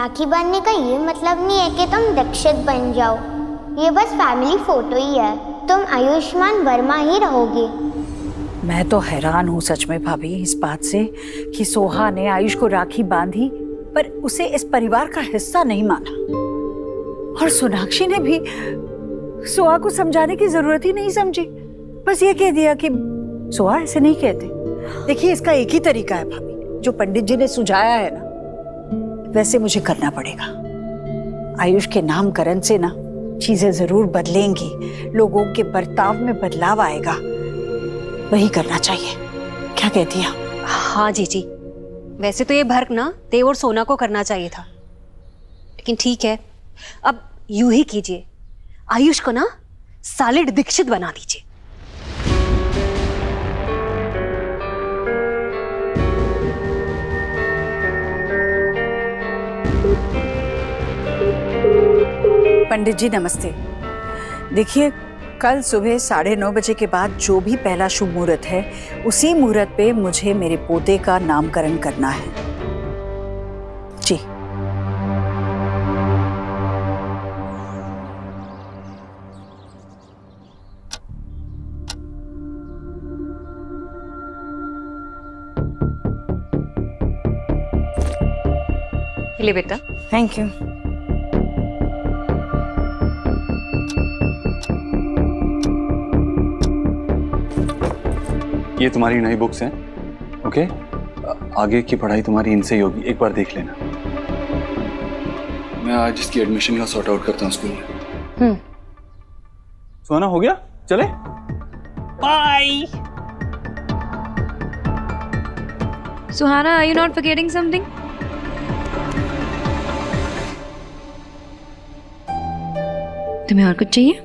राखी बांधने का ये मतलब नहीं है कि तुम दीक्षित बन जाओ। ये बस फैमिली फोटो ही है, तुम आयुष्मान वर्मा ही रहोगे। मैं तो हैरान हूँ सच में भाभी इस बात से कि सोहा ने आयुष को राखी बांधी पर उसे इस परिवार का हिस्सा नहीं माना, और सोनाक्षी ने भी सोहा को समझाने की जरूरत ही नहीं समझी, बस ये कह दिया कि सोहा ऐसे नहीं कहते। देखिए इसका एक ही तरीका है भाभी, जो पंडित जी ने सुझाया है ना वैसे मुझे करना पड़ेगा। आयुष के नामकरण से ना चीजें जरूर बदलेंगी, लोगों के बर्ताव में बदलाव आएगा, वही करना चाहिए। क्या कहती हैं? हाँ जीजी, वैसे तो ये भर्क ना देव और सोना को करना चाहिए था, लेकिन ठीक है, अब यूं ही कीजिए, आयुष को ना सॉलिड दीक्षित बना दीजिए। पंडित जी नमस्ते। देखिए कल सुबह 9:30 बजे के बाद जो भी पहला शुभ मुहूर्त है उसी मुहूर्त पे मुझे मेरे पोते का नामकरण करना है जी। ले बेटा। Thank you. ये तुम्हारी नई बुक्स हैं, ओके? आगे की पढ़ाई तुम्हारी इनसे ही होगी, एक बार देख लेना। मैं आज इसकी एडमिशन का सॉर्ट आउट करता हूँ स्कूल में। सोना हो गया, चले? Bye. Suhana, are you not forgetting something? तुम्हें और कुछ चाहिए?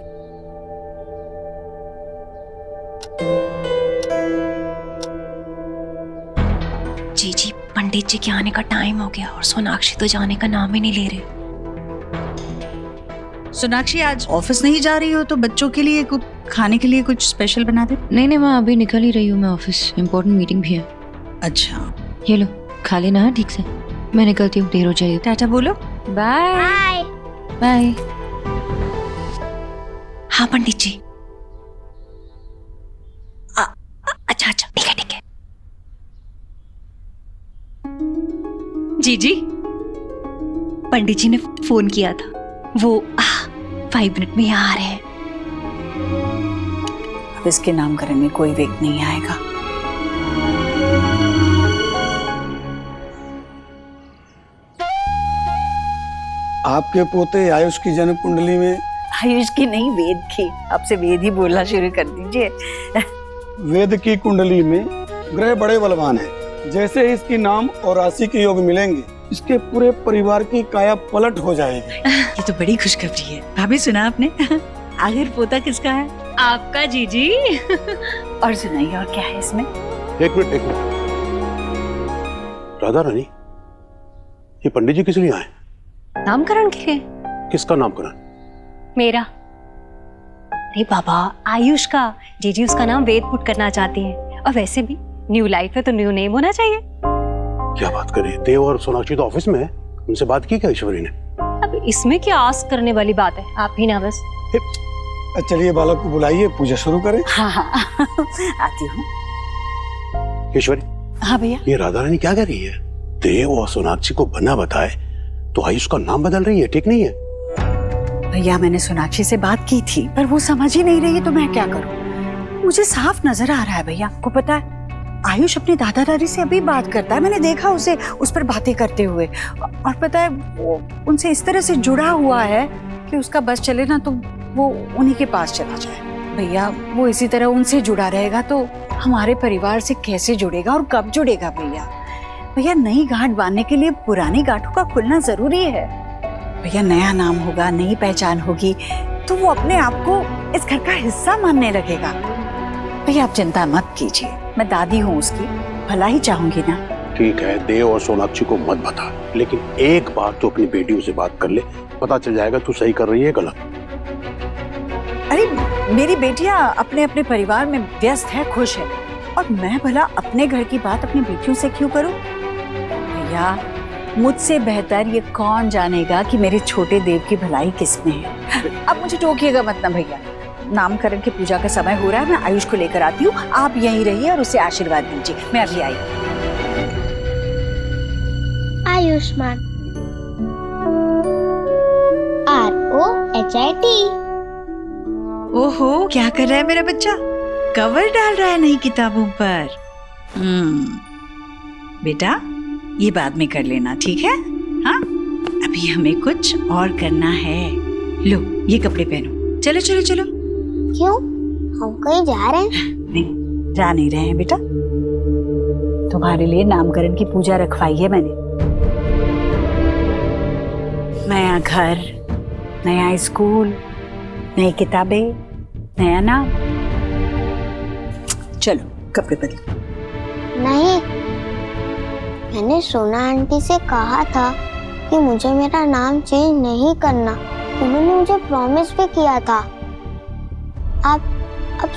जी पंडित जी के आने का टाइम हो गया और सोनाक्षी तो जाने का नाम ही नहीं ले रहे। सोनाक्षी आज ऑफिस नहीं जा रही हो तो बच्चों के लिए कुछ खाने के लिए कुछ स्पेशल बना दे। नहीं मैं अभी निकल ही रही हूँ, मैं ऑफिस, इम्पोर्टेंट मीटिंग भी है। अच्छा ये लो खा लेना है ठीक से, मैं निकलती हूँ, देर हो जाएगी। टाटा बोलो। Bye bye. हाँ पंडित जी। अच्छा ठीक है। जी पंडित जी ने फोन किया था, वो 5 मिनट में यहाँ आ रहे हैं। अब इसके नामकरण में कोई वेग नहीं आएगा। आपके पोते आयुष की जन्म कुंडली में, आयुष की नहीं वेद की, आपसे वेद ही बोलना शुरू कर दीजिए। वेद की कुंडली में ग्रह बड़े बलवान हैं। जैसे ही इसकी नाम और राशि के योग मिलेंगे, इसके पूरे परिवार की काया पलट हो जाएगी। ये तो बड़ी खुशखबरी है। भाभी सुना आपने? आखिर पोता किसका है? आपका जीजी। और सुनाइए और क्या है इसमें? एक मिनट। राधा रानी, ये पंडित जी किस लिए आए? नामकरण के लिए। किसका नामकरण? मेरा। अरे बाबा, आयुष का। जीजी उसका नाम वेद पुट करना चाहती हैं, और वैसे भी न्यू लाइफ है तो न्यू नेम होना चाहिए। क्या बात करें, देव और सोनाक्षी तो ऑफिस में है, उनसे बात की क्या ईश्वरी ने? अब इसमें क्या आस करने वाली बात है, आप ही ना बस। चलिए बालक को बुलाइए, पूजा शुरू करें। हाँ आती हूँ। ईश्वरी। हाँ भैया। ये राधा रानी क्या कर रही है? देव और सोनाक्षी को बना बताए तो आयुष का नाम बदल रही है, ठीक नहीं है? भैया मैंने सोनाक्षी से बात की थी पर वो समझ ही नहीं रही है, तो मैं क्या करूँ? मुझे साफ नजर आ रहा है भैया, आपको पता है आयुष अपने दादा दादी से अभी बात करता है, मैंने देखा उसे उस पर बातें करते हुए, और पता है वो उनसे इस तरह से जुड़ा हुआ है कि उसका बस चले ना तो वो उन्हीं के पास चला जाए। भैया वो इसी तरह उनसे जुड़ा रहेगा तो हमारे परिवार से कैसे जुड़ेगा और कब जुड़ेगा? भैया नई गांठ बांधने के लिए पुरानी गांठों का खुलना जरूरी है। भैया नया नाम होगा, नई पहचान होगी तो वो अपने आप को इस घर का हिस्सा मानने लगेगा। भैया आप चिंता मत कीजिए, मैं दादी हूँ उसकी, भला ही चाहूंगी ना। ठीक है, देव और सोनाक्षी को मत बता, लेकिन एक बार तो अपनी बेटियों से बात कर ले, पता चल जाएगा तू सही कर रही है गलत। अरे मेरी बेटियां अपने अपने परिवार में व्यस्त है, खुश है, और मैं भला अपने घर की बात अपनी बेटियों से क्यों करूं? भैया मुझसे बेहतर ये कौन जानेगा कि मेरे छोटे देव की भलाई किसमें है। अब मुझे टोकिएगा मत ना भैया। नामकरण की पूजा का समय हो रहा है, मैं आयुष को लेकर आती हूँ, आप यहीं रहिए और उसे आशीर्वाद दीजिए। मैं अभी आई। आयुष्मान, ROHIT। ओहो, क्या कर रहा है मेरा बच्चा? कवर डाल रहा है नई किताबों पर। बेटा ये बाद में कर लेना, ठीक है? हाँ, अभी हमें कुछ और करना है। लो ये कपड़े पहनो, चलो चलो चलो। क्यों, हम कहीं जा रहे हैं? नहीं, जा नहीं रहे हैं बेटा। तुम्हारे लिए नामकरण की पूजा रखवाई है मैंने। नया घर, नया स्कूल, नई किताबें, नया नाम। चलो कपड़े बदलो। नहीं, मैंने सोना आंटी से कहा था कि मुझे मेरा नाम चेंज नहीं करना। उन्होंने मुझे प्रॉमिस भी किया था। आप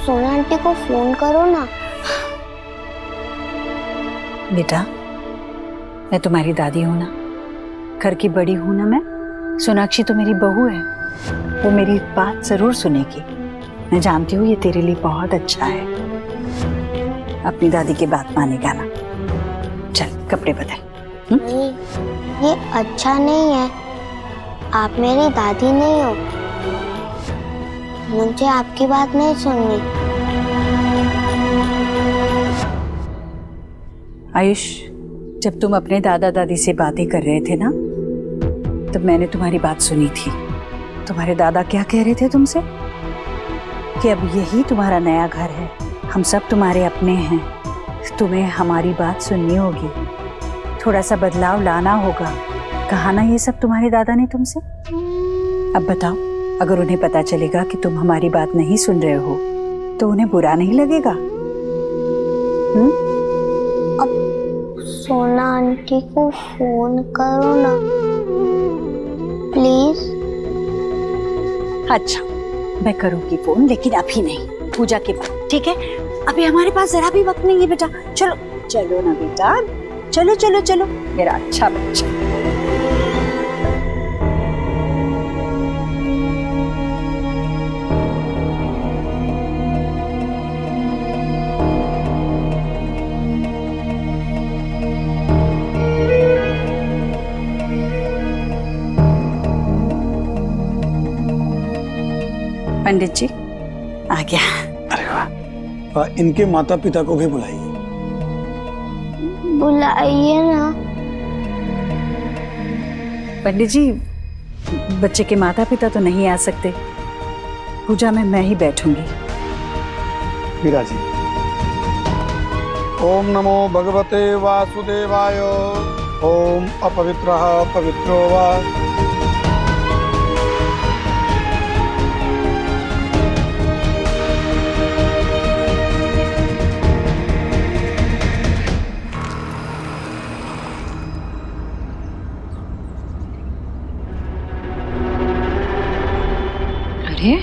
सोना आंटी को फोन करो ना। बेटा मैं तुम्हारी दादी हूँ ना, घर की बड़ी हूँ ना मैं। सोनाक्षी तो मेरी बहू है, वो मेरी बात जरूर सुनेगी। मैं जानती हूँ ये तेरे लिए बहुत अच्छा है। अपनी दादी की बात मानेगा ना। चल कपड़े बदल। नहीं, ये अच्छा नहीं है। आप मेरी दादी नहीं हो, मुझे आपकी बात नहीं सुननी। आयुष, जब तुम अपने दादा दादी से बातें कर रहे थे ना, तब मैंने तुम्हारी बात सुनी थी। तुम्हारे दादा क्या कह रहे थे तुमसे? कि अब यही तुम्हारा नया घर है, हम सब तुम्हारे अपने हैं, तुम्हें हमारी बात सुननी होगी, थोड़ा सा बदलाव लाना होगा। कहा ना ये सब तुम्हारे दादा ने तुमसे? अब बताओ, अगर उन्हें पता चलेगा कि तुम हमारी बात नहीं सुन रहे हो तो उन्हें बुरा नहीं लगेगा? अब सोना आंटी को फोन करो ना प्लीज। अच्छा मैं करूंगी फोन, लेकिन अभी नहीं, पूजा के बाद, ठीक है? अभी हमारे पास जरा भी वक्त नहीं है बेटा। चलो चलो ना बेटा, चलो चलो चलो मेरा अच्छा बच्चा। पंडित जी आ गया। अरे वाह, इनके माता पिता को भी बुलाइए। बुलाइए ना। पंडित जी, बच्चे के माता पिता तो नहीं आ सकते, पूजा में मैं ही बैठूंगी। मीरा जी। ओम नमो भगवते वासुदेवाय। ओम अपवित्रः पवित्रो वा। अरे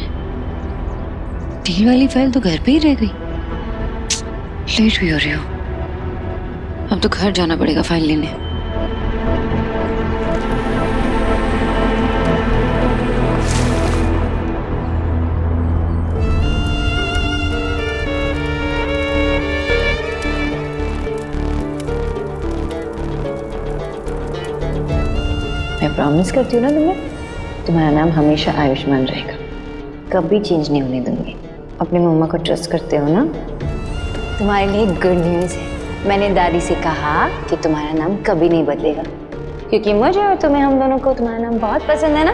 डील वाली फाइल तो घर पे ही रह गई। लेट भी हो रही हो, अब तो घर जाना पड़ेगा फाइल लेने। मैं प्रॉमिस करती हूँ ना तुम्हें, तुम्हारा नाम हमेशा आयुष्मान रहेगा, कभी चेंज नहीं होने दूंगी। अपनी मम्मा को ट्रस्ट करते हो ना? तुम्हारे लिए गुड न्यूज़ है, मैंने दादी से कहा कि तुम्हारा नाम कभी नहीं बदलेगा, क्योंकि मुझे और तुम्हें, हम दोनों को तुम्हारा नाम बहुत पसंद है ना।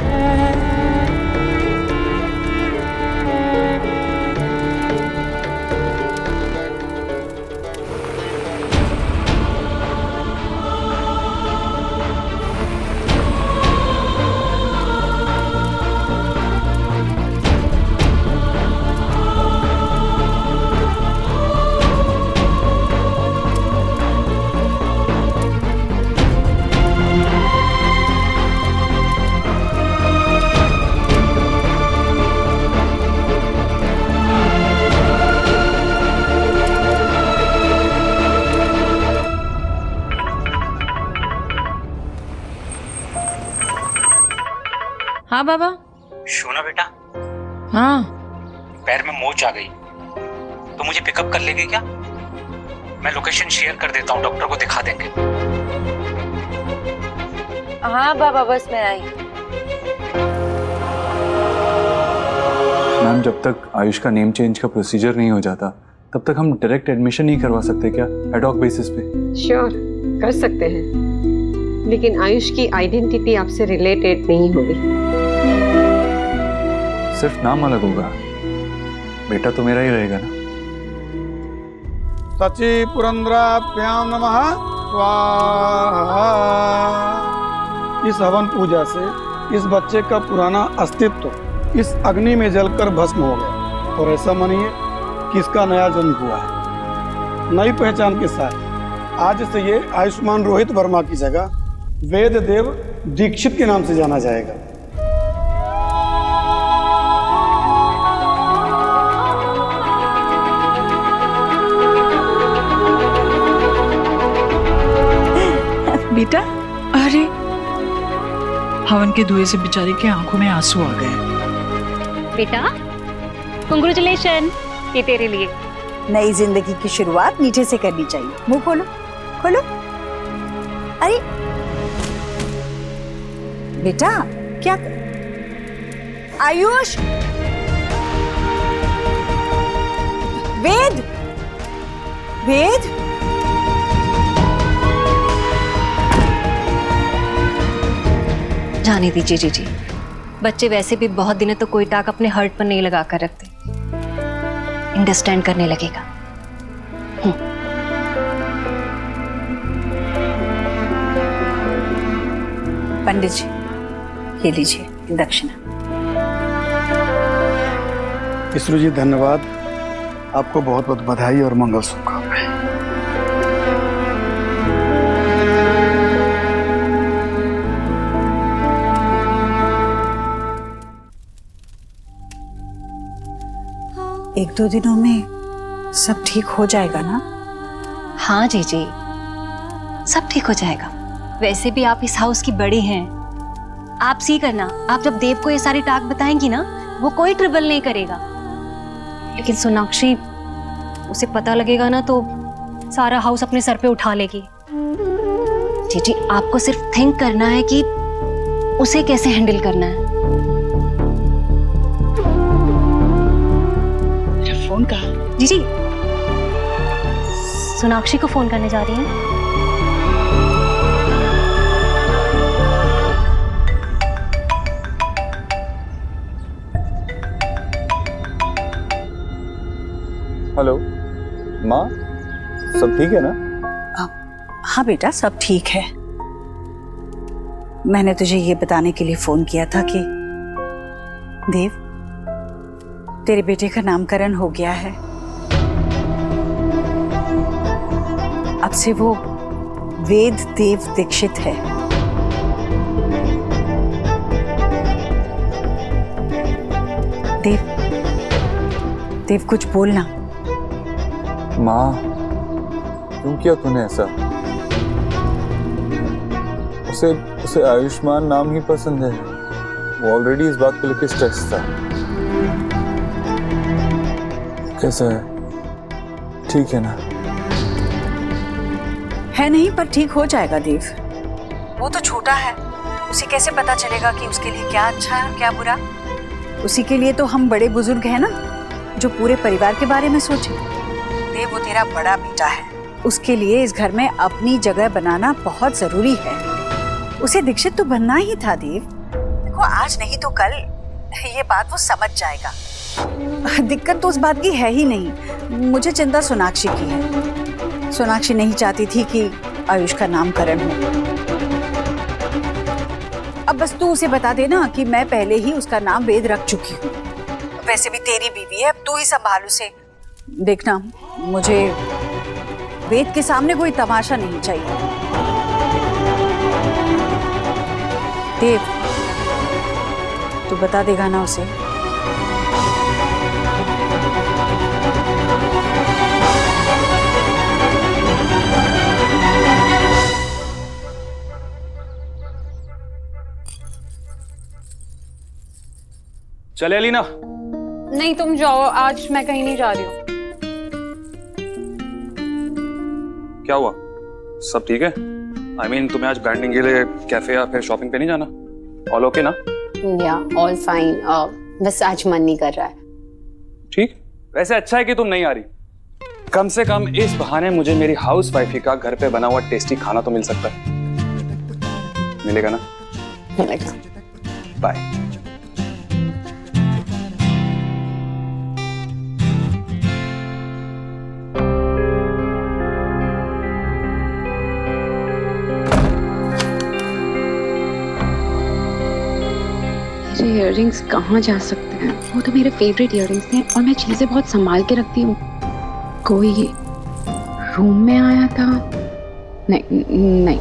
हाँ बाबा। सोना बेटा, हाँ पैर में मोच आ गई, तो मुझे पिकअप कर लेगी क्या? मैं लोकेशन शेयर कर देता हूँ, डॉक्टर को दिखा देंगे। हाँ बाबा, बस मैं आई। मैम, जब तक आयुष का नेम चेंज का प्रोसीजर नहीं हो जाता तब तक हम डायरेक्ट एडमिशन नहीं करवा सकते क्या, एडॉक बेसिस पे? श्योर, कर सकते हैं, लेकिन आयुष की आइडेंटिटी आपसे रिलेटेड नहीं होगी। सिर्फ नाम अलग होगा, बेटा तो मेरा ही रहेगा ना। सची पुरंद्राभ्याम नमः स्वाहा। इस हवन पूजा से इस बच्चे का पुराना अस्तित्व इस अग्नि में जलकर भस्म हो गया और ऐसा मानिए कि इसका नया जन्म हुआ है। नई पहचान के साथ आज से ये आयुष्मान रोहित वर्मा की जगह वेद देव दीक्षित के नाम से जाना जाएगा। बेटा, अरे हवन के धुएं से बेचारे की आंखों में आंसू आ गए। बेटा, कांग्रेचुलेशन, ये तेरे लिए। नई जिंदगी की शुरुआत मीठे से करनी चाहिए। मुंह खोलो, खोलो। अरे बेटा, क्या आयुष, वेद, वेद, जाने दीजिए जीजी, बच्चे वैसे भी बहुत दिनों तो कोई टाक अपने हर्ट पर नहीं लगा कर रखते, अंडरस्टैंड करने लगेगा। पंडित जी, ये लीजिए दक्षिणा। इसरो जी धन्यवाद, आपको बहुत बहुत बधाई और मंगल शुभकामनाएं। एक दो दिनों में सब ठीक हो जाएगा ना? हाँ जीजी, सब ठीक हो जाएगा। वैसे भी आप इस हाउस की बड़ी हैं, आप सी करना। आप जब देव को ये सारी टाक बताएंगी ना, वो कोई ट्रिबल नहीं करेगा। लेकिन सोनाक्षी, उसे पता लगेगा ना तो सारा हाउस अपने सर पे उठा लेगी। जीजी, आपको सिर्फ थिंक करना है कि उसे कैसे हैंडल करना है। फोन कहा? जीजी, सोनाक्षी को फोन करने जा रही हैं। हेलो माँ, सब ठीक है ना? हाँ बेटा, सब ठीक है। मैंने तुझे ये बताने के लिए फोन किया था कि देव, तेरे बेटे का नामकरण हो गया है। अब से वो वेद देव दीक्षित है। देव, देव कुछ बोलना। माँ, क्यों किया तूने ऐसा? उसे उसे आयुष्मान नाम ही पसंद है। वो ऑलरेडी इस बात को लेकर स्ट्रेस था। कैसा है? ठीक है ना? है नहीं, पर ठीक हो जाएगा देव। वो तो छोटा है, उसे कैसे पता चलेगा कि उसके लिए क्या अच्छा है क्या बुरा। उसी के लिए तो हम बड़े बुजुर्ग हैं ना, जो पूरे परिवार के बारे में सोचे। देव, वो तेरा बड़ा बेटा है, उसके लिए इस घर में अपनी जगह बनाना बहुत जरूरी है। उसे दीक्षित तो बनना ही था देव। देखो, आज नहीं तो कल ये बात वो समझ जाएगा। दिक्कत तो उस बात की है ही नहीं, मुझे चिंता सोनाक्षी की है। सोनाक्षी नहीं चाहती थी कि आयुष का नामकरण हो। अब बस तू उसे बता देना कि मैं पहले ही उसका नाम वेद रख चुकी हूँ। वैसे भी तेरी बीवी है, अब तू ही संभाल उसे। देखना, मुझे वेद के सामने कोई तमाशा नहीं चाहिए। देव, तू बता देगा ना उसे? चले अलीना। नहीं तुम जाओ, आज मैं कहीं नहीं जा रही हूँ। क्या हुआ, सब ठीक है? I mean, तुम्हें आज बैंडिंग के लिए कैफे या फिर शॉपिंग पे नहीं जाना? ऑल ओके ना? या ऑल फाइन, बस आज मन नहीं कर रहा है। ठीक, वैसे अच्छा है कि तुम नहीं आ रही। कम से कम इस बहाने मुझे मेरी हाउस वाइफी का घर पे बना हुआ टेस्टी खाना तो मिल सकता है। मिलेगा ना? मिलेगा। बाय। इयररिंग्स कहाँ जा सकते हैं? वो तो मेरे फेवरेट इयररिंग्स हैं और मैं चीजें बहुत संभाल के रखती हूँ। कोई रूम में आया था? नहीं नहीं।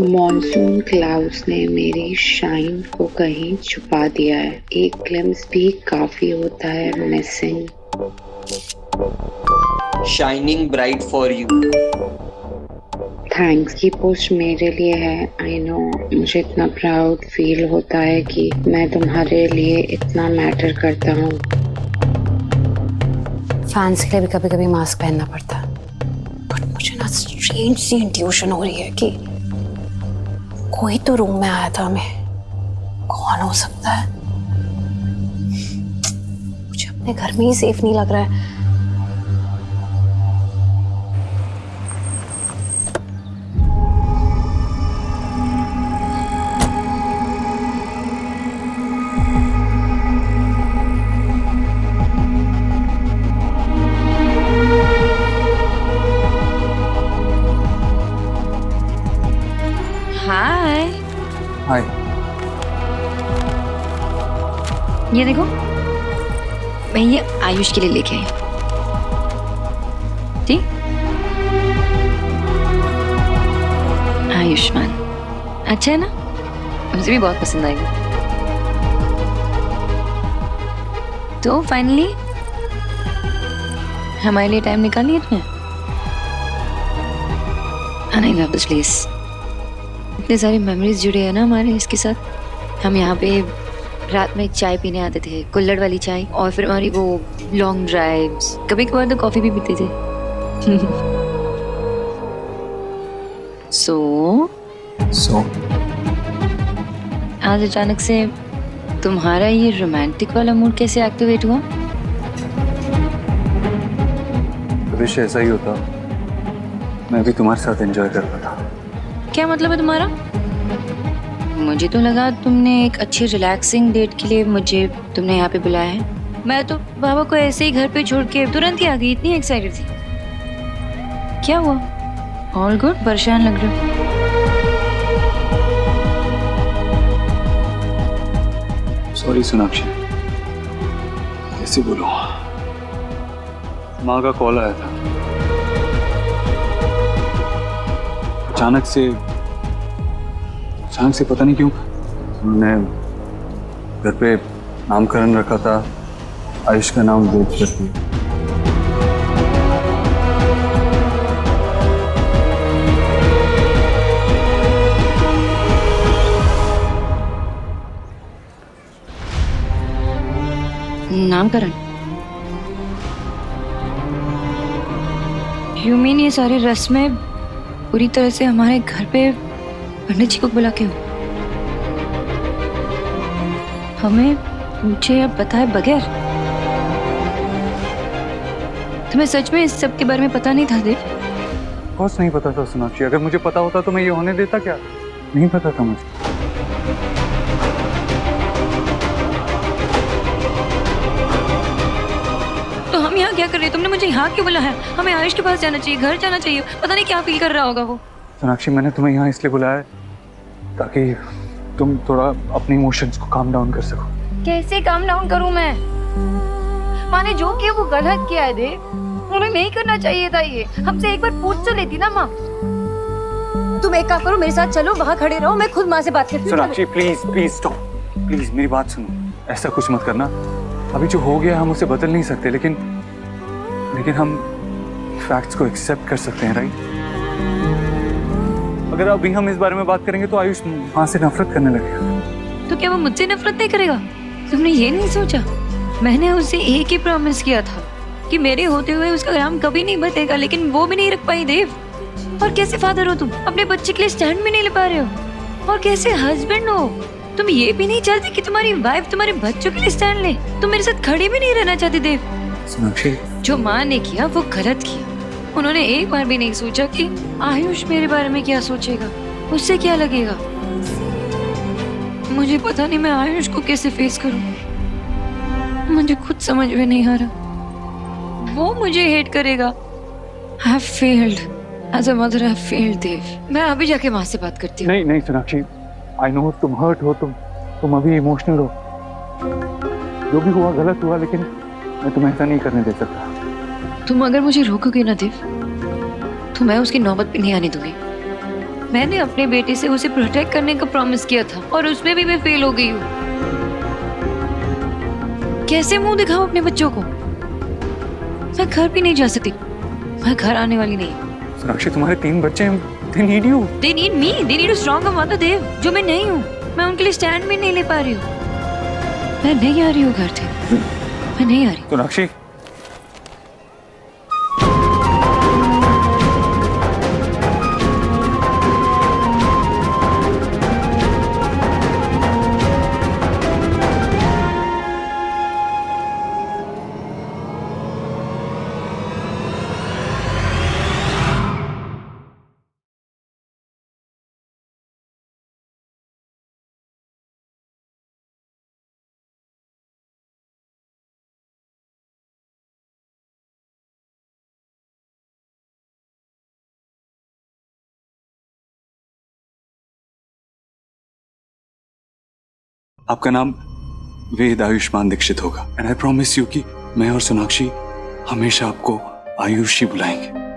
मॉनसून क्लाउड्स ने मेरी शाइन को कहीं छुपा दिया है। एक ग्लिम्स भी काफी होता है missing. Shining bright for you. Thanks की पोस्ट मेरे लिए है। आई नो, मुझे इतना प्राउड फील होता है कि मैं तुम्हारे लिए इतना मैटर करता हूँ। फैंस के लिए भी कभी कभी मास्क पहनना पड़ता है, बट मुझे ना स्ट्रेंज सी इंट्यूशन हो रही है कि कोई तो रूम में आया था हमें। कौन हो सकता है? मुझे अपने घर में ही सेफ नहीं लग रहा है। हाय। ये देखो, मैं ये आयुष के लिए लेके आई। ठीक, आयुष्मान अच्छा है ना? मुझे भी बहुत पसंद आएगा। तो फाइनली हमारे लिए टाइम निकाल लिया तुमने। And I love this place. इतने सारी मेमोरीज जुड़े हैं ना हमारे इसके साथ। हम यहाँ पे रात में चाय पीने आते थे, कुल्हड़ वाली चाय, और फिर हमारी वो लॉन्ग ड्राइव्स, कभी कभार तो कॉफी भी पीते थे। सो आज अचानक से तुम्हारा ये रोमांटिक वाला मूड कैसे एक्टिवेट हुआ? विश ऐसा ही होता, मैं भी तुम्हारे साथ एंजॉय कर रहा था। क्या मतलब है तुम्हारा? मुझे तो लगा तुमने एक अच्छी रिलैक्सिंग डेट के लिए मुझे तुमने यहाँ पे बुलाया है। मैं तो बाबा को ऐसे ही घर पे छोड़ के तुरंत ही आ गई, इतनी एक्साइटेड थी। क्या हुआ? All good? परेशान लग रहे हो। सॉरी सोनाक्षी, कैसे बोलूं, माँ का कॉल आया था। अचानक से पता नहीं क्यों उन्होंने घर पे नामकरण रखा था, आयुष का नाम वेद कर दिया। नामकरण? यू मीन ये सारी रस्में पूरी तरह से हमारे घर पे पंडित जी को बुला के हो? हमें पूछे या बताए बगैर? तुम्हें सच में इस सब के बारे में पता नहीं था देव? बस नहीं पता था सोनाक्षी, अगर मुझे पता होता तो मैं ये होने देता क्या? नहीं पता था मुझे। तो हम यहाँ क्या कर रहे हैं? तुमने मुझे यहाँ क्यों बुलाया? हमें आयुष के पास जाना चाहिए, घर जाना चाहिए। पता नहीं क्या फील कर रहा होगा वो। सोनाक्षी, मैंने तुम्हें यहाँ इसलिए बुलाया ताकि तुम थोड़ा अपने इमोशंस को काम डाउन कर सको। कैसे काम डाउन करूं मैं? माँ ने जो किया वो गलत किया है देव। उन्हें नहीं करना चाहिए था ये। हमसे एक बार पूछ तो लेती ना माँ। तुम एक काम करो, मेरे साथ चलो, वहाँ खड़े रहो, मैं खुद माँ से बात करती हूँ। Sonakshi please please stop, please मेरी बात सुनो। ऐसा कुछ मत करना। अभी जो हो गया हम उसे बदल नहीं सकते, लेकिन हम फैक्ट्स को एक्सेप्ट कर सकते हैं, राइट? अगर अभी हम इस बारे में बात करेंगे तो आयुष वहां से नफरत करने लगेगा। तो क्या वो मुझसे नफरत नहीं करेगा? तुमने ये नहीं सोचा? मैंने उसे एक ही प्रॉमिस किया था कि मेरे होते हुए उसका नाम कभी नहीं बतेगा, लेकिन वो भी नहीं रख पाई देव। और कैसे फादर हो तुम? अपने बच्चे के लिए स्टैंड भी नहीं ले पा रहे हो। और कैसे हस्बैंड हो? तुम ये भी नहीं चाहते कि तुम्हारी वाइफ तुम्हारे बच्चों के लिए स्टैंड ले? तुम मेरे साथ खड़ी भी नहीं रहना चाहती देव। सोनाक्षी, जो माँ ने किया वो गलत किया। उन्होंने एक बार भी नहीं सोचा कि आयुष मेरे बारे में क्या सोचेगा, उससे क्या लगेगा। मुझे पता नहीं मैं आयुष को कैसे फेस करूं। मुझे खुद समझ में नहीं आ रहा। वो मुझे हेट करेगा। I have failed as a mother. I have failed देव। मैं अभी जाके माँ से बात करती हूँ। नहीं सोनाक्षी, आई नो तुम हर्ट हो, तुम अभी इमोशनल हो। जो भी हुआ गलत हुआ, लेकिन मैं तुम्हें ऐसा नहीं करने दे सकता। तुम अगर मुझे रोकोगे ना देव, तो मैं उसकी नौबत भी नहीं आने दूंगी। मैंने अपने बेटे से उसे प्रोटेक्ट करने का प्रॉमिस किया था और उसमें भी मैं फेल हो गई हूँ। कैसे मुंह दिखाऊं अपने बच्चों को? मैं घर भी नहीं जा सकती। मैं घर आने वाली नहीं। सोनाक्षी, तुम्हारे 3 बच्चे हैं, they need you. They need me. They need a stronger mother देव, जो मैं नहीं हूँ। मैं उनके लिए स्टैंड भी नहीं ले पा रही हूँ। मैं नहीं आ रही हूँ घर से। मैं नहीं आ रही। सोनाक्षी, आपका नाम वेद आयुष्मान दीक्षित होगा। एंड आई प्रॉमिस यू कि मैं और सोनाक्षी हमेशा आपको आयुष ही बुलाएंगे।